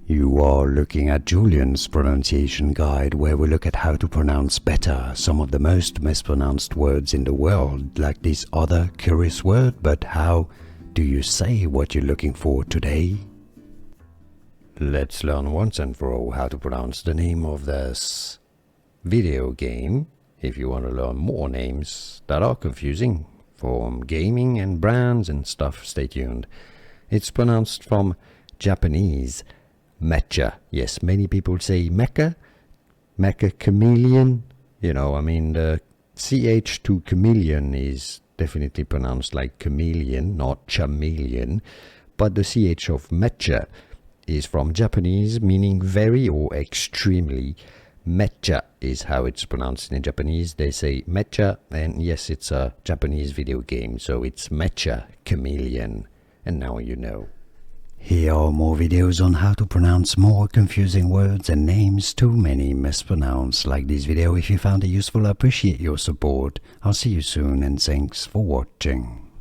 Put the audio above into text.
You are looking at Julian's pronunciation guide, where we look at how to pronounce better some of the most mispronounced words in the world, like this other curious word. But how do you say what you're looking for today? Let's learn once and for all how to pronounce the name of this video game. If you want to learn more names that are confusing from gaming and brands and stuff, stay tuned. It's pronounced from Japanese Meccha. Yes, many people say Mecca Chameleon. The CH to chameleon is definitely pronounced like chameleon, not chameleon. But the CH of Meccha is from Japanese, meaning very or extremely. Meccha is how it's pronounced in Japanese. They say Meccha, and yes, it's a Japanese video game, so it's Meccha Chameleon. And now you know. Here are more videos on how to pronounce more confusing words and names too many mispronounced. Like this video if you found it useful. I appreciate your support. I'll see you soon, and thanks for watching.